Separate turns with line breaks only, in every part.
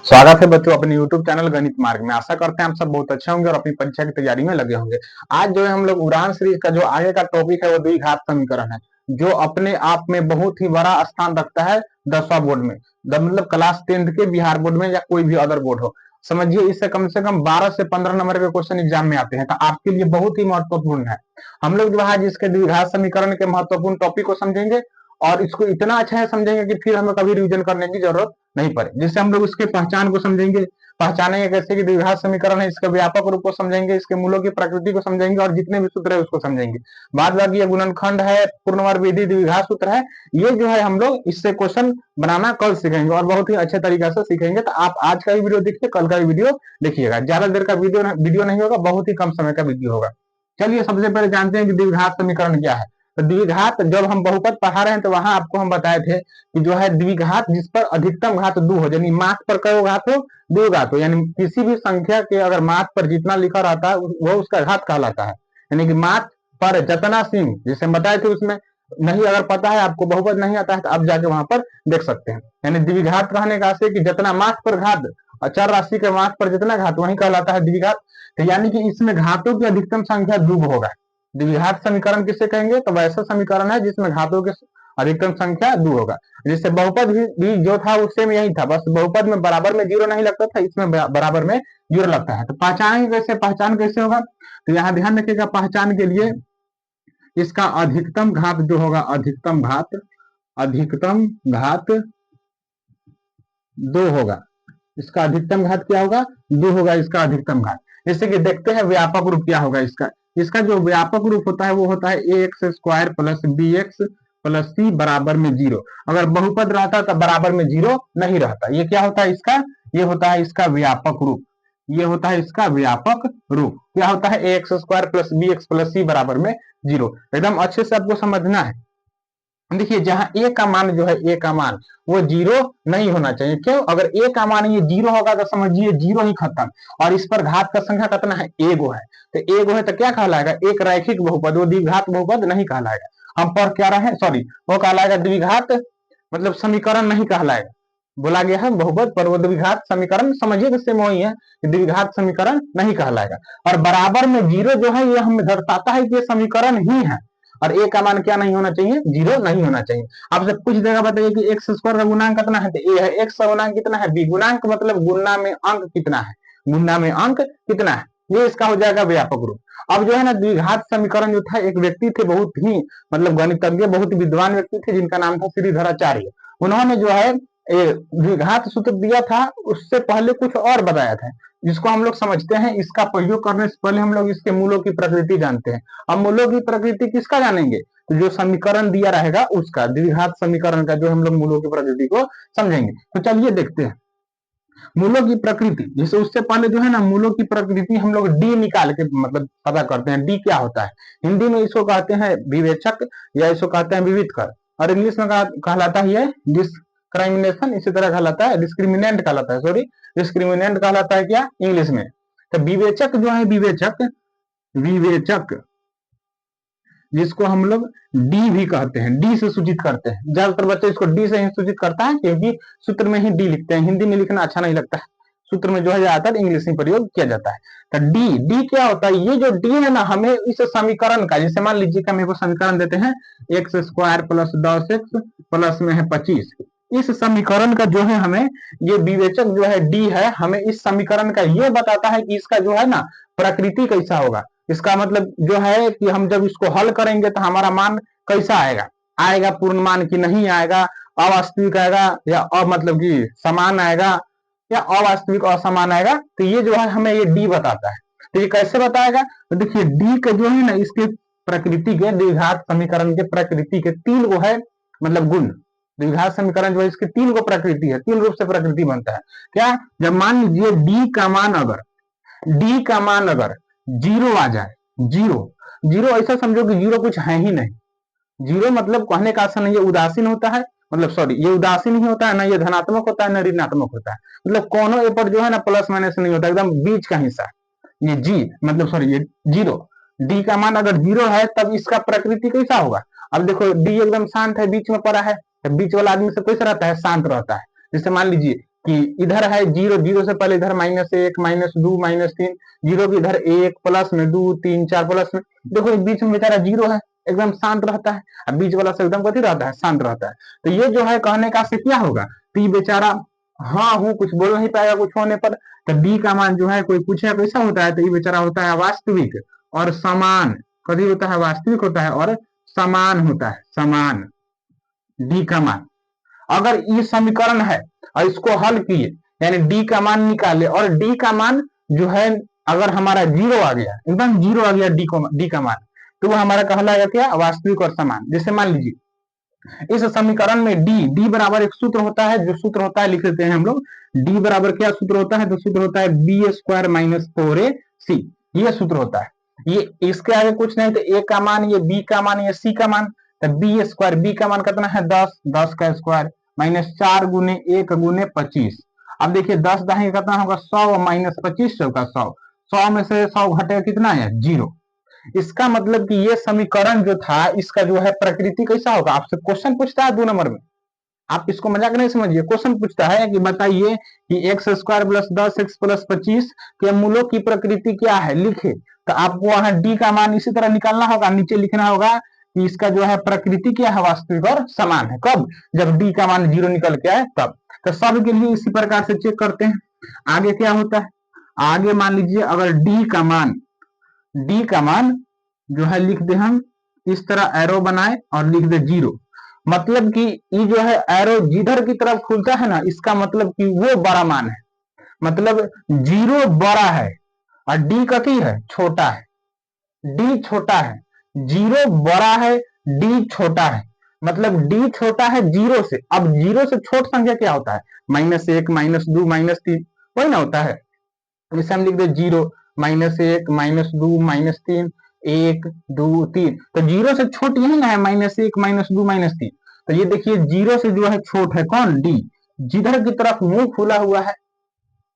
स्वागत है बच्चों अपने YouTube चैनल गणित मार्ग में। आशा करते हैं आप सब बहुत अच्छे होंगे और अपनी परीक्षा की तैयारी में लगे होंगे। आज जो है हम लोग उड़ान सीरीज का जो आगे का टॉपिक है वो द्विघात समीकरण है, जो अपने आप में बहुत ही बड़ा स्थान रखता है 10वां बोर्ड में, मतलब क्लास 10th के बिहार बोर्ड में या कोई भी अदर बोर्ड हो। समझिए, इससे कम से कम 12 से 15 नंबर के क्वेश्चन एग्जाम में आते हैं, तो आपके लिए बहुत ही महत्वपूर्ण है। हम लोग जो है जिसके द्विघात समीकरण के महत्वपूर्ण टॉपिक को समझेंगे और इसको इतना अच्छा है समझेंगे कि फिर हमें कभी रिवीजन करने की जरूरत नहीं पड़े। जिससे हम लोग इसके पहचान को समझेंगे, पहचानेंगे कैसे कि द्विघात समीकरण है, इसके व्यापक रूप को समझेंगे, इसके मूलों की प्रकृति को समझेंगे और जितने भी सूत्र है उसको समझेंगे। बाद बाकी ये गुणनखंड है, पूर्णवर्ग विधि, द्विघात सूत्र है, ये जो है हम लोग इससे क्वेश्चन बनाना कल सीखेंगे और बहुत ही अच्छे तरीके से सीखेंगे। तो आप आज का भी वीडियो देखिए, कल का भी वीडियो देखिएगा। ज्यादा देर का वीडियो नहीं होगा, बहुत ही कम समय का वीडियो होगा। चलिए सबसे पहले जानते हैं कि द्विघात समीकरण क्या है। तो द्विघात, जब हम बहुपद पढ़ा रहे हैं तो वहां आपको हम बताए थे कि जो है द्विघात जिस पर अधिकतम घात 2 हो, यानी मास पर कई घात हो, 2 घात हो, यानी किसी भी संख्या के अगर मास पर जितना लिखा रहता है वो उसका घात कहलाता है। यानी कि मास पर जितना सिंह, जैसे हम बताए थे उसमें नहीं, अगर पता है आपको बहुपद नहीं आता है तो आप जाके वहां पर देख सकते हैं। यानी द्विघात कहने का से कि जितना मास पर घात, अचर राशि के मास पर जितना घात वही कहलाता है द्विघात। तो यानी कि इसमें घातों की अधिकतम संख्या 2 होगा। द्विघात समीकरण किसे कहेंगे? तो वैसा समीकरण है जिसमें घातों की अधिकतम संख्या 2 होगा। जैसे बहुपद भी जो था उससे में यही था, बस बहुपद में बराबर में 0 नहीं लगता था, इसमें बराबर में 0 लगता है। तो पहचान कैसे, पहचान कैसे होगा? तो यहाँ ध्यान रखिएगा, पहचान के लिए इसका अधिकतम घात जो होगा, अधिकतम घात 2 होगा। इसका अधिकतम घात क्या होगा? 2 होगा इसका अधिकतम घात। जैसे कि देखते हैं व्यापक रूप क्या होगा इसका। इसका जो व्यापक रूप होता है वो होता है ax square plus bx plus c बराबर में 0। अगर बहुपद रहता तो बराबर में 0 नहीं रहता। ये क्या होता है इसका? ये होता है इसका व्यापक रूप। ये होता है इसका व्यापक रूप। क्या होता है? ax square plus bx plus c बराबर में 0। एकदम अच्छे से आपको समझना है। देखिए, जहां a का मान जो है, a का मान वो 0 नहीं होना चाहिए। क्यों? अगर a का मान ये 0 होगा तो समझिए 0 ही खत्म। और इस पर घात का संख्या कितना है? एगो है। तो एगो है तो क्या कहलाएगा? एक रैखिक बहुपद, वो द्विघात बहुपद नहीं कहलाएगा। हम पढ़ क्या रहे हैं, सॉरी, वो कहलाएगा द्विघात, मतलब समीकरण नहीं कहलाएगा। बोला गया है बहुपद पर वो द्विघात समीकरण, समझिए इससे वही है, द्विघात समीकरण नहीं कहलाएगा। और बराबर में 0 जो है ये हमें दर्शाता है कि ये समीकरण ही है। और ए का मान क्या नहीं होना चाहिए? 0 नहीं होना चाहिए। आपसे कुछ देगा, बताइए कि एक्स स्क्वायर का गुणांक कितना है? तो ए है। एक्स का गुणांक कितना है? बी। गुणांक मतलब गुणा में अंक कितना है? गुणा में अंक कितना है? ये इसका हो जाएगा व्यापक रूप। अब जो है ना, द्विघात समीकरण जो था, एक व्यक्ति थे बहुत ही मतलब गणितज्ञ, बहुत विद्वान व्यक्ति थे, जिनका नाम था श्रीधराचार्य। उन्होंने जो है द्विघात सूत्र दिया था, उससे पहले कुछ और बताया था जिसको हम लोग समझते हैं। इसका प्रयोग करने से पहले हम लोग इसके मूलों की प्रकृति जानते हैं। अब मूलों की प्रकृति किसका जानेंगे? तो जो समीकरण दिया रहेगा उसका, द्विघात समीकरण का जो हम लोग मूलों की प्रकृति को समझेंगे। तो चलिए देखते हैं मूलों की प्रकृति। जैसे उससे पहले जो है ना, मूलों की प्रकृति हम लोग डी निकाल के मतलब पता करते हैं। डी क्या होता है? हिंदी में इसको कहते हैं विवेचक या इसको कहते हैं विविधकर, और इंग्लिश में कहलाता है डिस्क्रिमिनेशन, इसी तरह कहलाता है डिस्क्रिमिनेंट कहलाता है, सॉरी डिस्क्रिमिनेंट कहलाता है क्या इंग्लिश में। तो विवेचक जो है, विवेचक जिसको हम लोग डी भी कहते हैं, डी से सूचित करते हैं। ज्यादातर बच्चे इसको डी से ही सूचित करता है क्योंकि सूत्र में ही डी लिखते हैं। हिंदी में लिखना अच्छा नहीं लगता है, सूत्र में जो है ज्यादातर इंग्लिश में प्रयोग किया जाता है। तो डी, डी क्या होता है? ये जो डी है ना, हमें इस समीकरण का, जैसे मान लीजिए कि हम एक समीकरण देते हैं x square plus 10x plus में है 25। इस समीकरण का जो है हमें ये विवेचक जो है डी है, हमें इस समीकरण का ये बताता है कि इसका जो है ना प्रकृति कैसा होगा। इसका मतलब जो है कि हम जब इसको हल करेंगे तो हमारा मान कैसा आएगा? आएगा पूर्ण मान की नहीं आएगा, अवास्तविक आएगा या मतलब कि समान आएगा या अवास्तविक असमान आएगा। तो ये जो है हमें ये डी बताता है। तो ये कैसे बताएगा? तो देखिए डी का जो है ना, इसके प्रकृति के, द्विघात समीकरण के प्रकृति के 3 गो है मतलब गुण। द्विघात समीकरण जो है इसके 3 गो प्रकृति है, 3 रूप से प्रकृति बनता है। क्या? जब मान लीजिए डी का मान अगर 0 आ जाए, जीरो ऐसा समझो कि 0 कुछ है ही नहीं। 0 मतलब कहने का आसान नहीं, ये उदासीन होता है, मतलब सॉरी ये उदासीन नहीं होता है, ना ये धनात्मक होता है ना ऋणात्मक होता है, मतलब कोनो ए पर जो है ना प्लस माइनस नहीं होता, एकदम बीच का हिस्सा। ये जी मतलब सॉरी ये 0, डी का मान अगर 0 है तब इसका प्रकृति कैसा होगा? अब देखो डी एकदम शांत है, बीच में पड़ा है, बीच वाला आदमी से कैसा रहता है? शांत रहता है। जैसे मान लीजिए कि इधर है जीरो, जीरो से पहले इधर -1 -2 -3, जीरो की इधर 1 प्लस में 2 3 4 प्लस में, देखो बीच में बेचारा जीरो है, एकदम शांत रहता है। अब बीच वाला से एकदम कथी रहता है, शांत रहता है। तो ये जो है कहने का से क्या होगा, तो ये बेचारा हाँ हूँ कुछ बोल नहीं पाएगा कुछ होने पर। तो डी का मान जो है कोई पूछे कैसा होता है, तो ये बेचारा होता है वास्तविक और समान। कभी होता है वास्तविक होता है और समान होता है, समान डी का मान। अगर ये समीकरण है और इसको हल किए यानी डी का मान निकाले और डी का मान जो है अगर हमारा जीरो आ गया, एकदम जीरो आ गया डी का मान, तो वो हमारा कहलाएगा क्या, वास्तविक और समान। जैसे मान लीजिए इस समीकरण में डी बराबर एक सूत्र होता है, जो सूत्र होता है लिख लेते हैं हम लोग। डी बराबर क्या सूत्र होता है, तो सूत्र होता है बी स्क्वायर माइनस 4ac, ये सूत्र होता है। ये इसके आगे कुछ नहीं, तो ए का मान, ये बी का मान, ये सी का मान। तो बी स्क्वायर, बी का मान कितना है 10, 10 का स्क्वायर माइनस 4 गुने 1 गुने 25। अब देखिए 10 दाहिने कितना होगा 100 माइनस 25 का 100, 100 में से 100 घटेगा कितना है, जीरो। इसका मतलब कि ये समीकरण जो था इसका जो है प्रकृति कैसा होगा, आपसे क्वेश्चन पूछता है 2 नंबर में, आप इसको मजाक नहीं समझिए। क्वेश्चन पूछता है कि बताइए कि x square plus 10 x plus 25 के मूलों की प्रकृति क्या है, लिखे। तो आपको वहां डी का मान इसी तरह निकालना होगा, नीचे लिखना होगा कि इसका जो है प्रकृति क्या है, वास्तविक और समान है। कब, जब डी का मान जीरो निकल के आए तब। तो सब के लिए इसी प्रकार से चेक करते हैं। आगे क्या होता है, आगे मान लीजिए अगर डी का मान जो है लिख दे हम इस तरह एरो बनाए और लिख दे जीरो, मतलब कि ये जो है एरो जिधर की तरफ खुलता है ना, इसका मतलब कि वो बड़ा मान है, मतलब जीरो बड़ा है और डी कथी है, छोटा है। डी छोटा है, जीरो बड़ा है, डी छोटा है, मतलब डी छोटा है जीरो से। अब जीरो से छोट संख्या क्या होता है, -1 -2 -3, वही ना होता है। इसे हम लिख दे जीरो -1 -2 -3 1 2 3, तो जीरो से छोट यही ना है, -1 -2 -3। तो ये देखिए जीरो से जो है छोट है कौन, डी। जिधर की तरफ मुंह खुला हुआ है,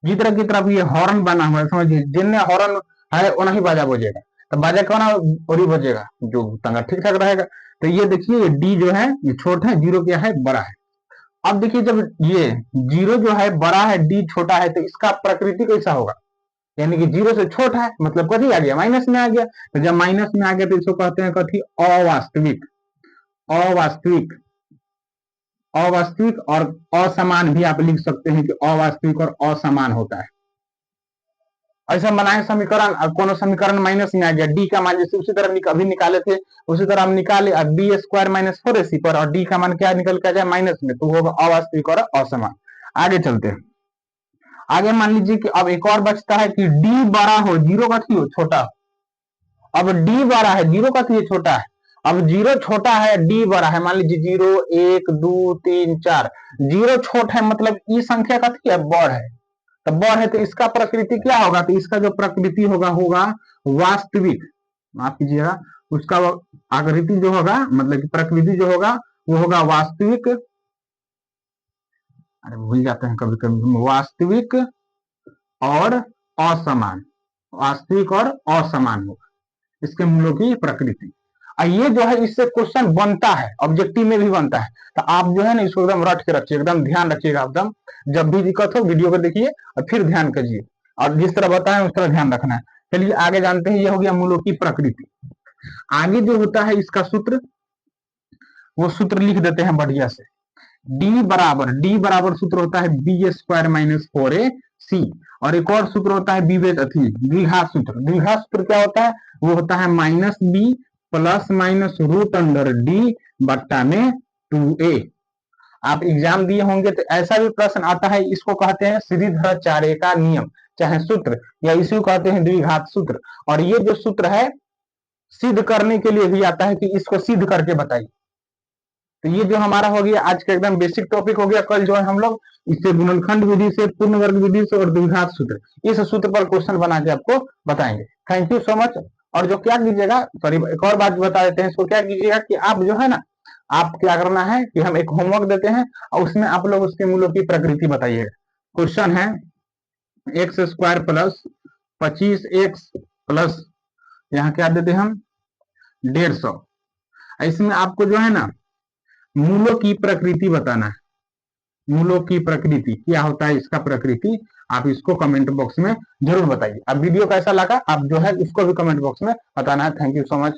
जिधर की तरफ ये हॉर्न बना हुआ है, समझिए जिनने हॉर्न है वो नहीं बाजा बजेगा, तो बाजा कौन और ही बजेगा, जो तंगा ठीक ठाक रहेगा। तो ये देखिए डी जो है ये छोटा है, जीरो क्या है, बड़ा है। अब देखिए जब ये जीरो जो है बड़ा है, डी छोटा है, तो इसका प्रकृति कैसा होगा, यानी कि जीरो से छोटा है, मतलब कथी आ गया, माइनस में आ गया। तो जब माइनस में आ गया तो इसको कहते हैं कथी, अवास्तविक। अवास्तविक, अवास्तविक और असमान भी आप लिख सकते हैं कि अवास्तविक और असमान होता है। ऐसा बनाए समीकरण, कोनो समीकरण माइनस में आ गया, डी का मान जैसे उसी तरह अभी निकाले थे उसी तरह हम निकाले, अब बी स्क्वायर माइनस 4ac पर, और डी का मान क्या निकल के आ जाए, माइनस में, तो होगा अवास्तविक और असमान। आगे चलते हैं। आगे मान लीजिए कि अब एक और बचता है कि डी बड़ा हो, जीरो का हो, छोटा हो। अब डी बड़ा है, जीरो का छोटा है। अब जीरो छोटा है, डी बड़ा है, मान लीजिए 0 1 2 3 4, जीरो छोटा है मतलब ई संख्या का है, बड़ है। तो बड़ है तो इसका प्रकृति क्या होगा, तो इसका जो प्रकृति होगा होगा वास्तविक, माफ कीजिएगा, उसका आकृति जो होगा मतलब कि प्रकृति जो होगा वो होगा वास्तविक, अरे भूल जाते हैं कभी कभी, वास्तविक और असमान, वास्तविक और असमान होगा इसके मूलों की प्रकृति। ये जो है इससे क्वेश्चन बनता है, ऑब्जेक्टिव में भी बनता है। तो आप जो है ना इसको एकदम रट के रखिए, एकदम ध्यान रखिएगा, एकदम जब भी दिक्कत हो वीडियो को देखिए और फिर ध्यान कीजिए, और जिस तरह बताएं उस तरह ध्यान रखना है। चलिए आगे जानते हैं, ये हो गया मूलों की प्रकृति। आगे जो होता है इसका सूत्र, वो सूत्र लिख देते हैं बढ़िया से। डी बराबर सूत्र होता है बी स्क्वायर माइनस 4ac, और एक और सूत्र होता है द्विघात सूत्र। द्विघात सूत्र क्या होता है, वो होता है -b plus minus root under D बट्टा में 2a। आप एग्जाम दिए होंगे तो ऐसा भी प्रश्न आता है, इसको कहते हैं श्रीधराचार्य का नियम, चाहे सूत्र, या इसी को कहते हैं द्विघात सूत्र। और ये जो सूत्र है सिद्ध करने के लिए भी आता है कि इसको सिद्ध करके बताइए। तो ये जो हमारा हो गया आज का एकदम बेसिक टॉपिक हो गया। कल जो है हम लोग इससे गुणनखंड विधि से, पूर्ण वर्ग विधि से और द्विघात सूत्र, इस सूत्र पर क्वेश्चन बना के आपको बताएंगे। Thank you so much. और जो क्या कीजिएगा, सॉरी एक और बात बता देते हैं, इसको क्या कीजिएगा कि आप जो है ना, आप क्या करना है कि हम एक होमवर्क देते हैं और उसमें आप लोग उसके मूलों की प्रकृति बताइएगा। क्वेश्चन है x square plus 25x plus यहाँ क्या देते हम 150, इसमें आपको जो है ना मूलों की प्रकृति बताना है। मूलों की प्रकृति क्या होता है, इसका प्रकृति आप इसको कमेंट बॉक्स में जरूर बताइए। अब वीडियो कैसा लगा आप जो है उसको भी कमेंट बॉक्स में बताना है। Thank you so much.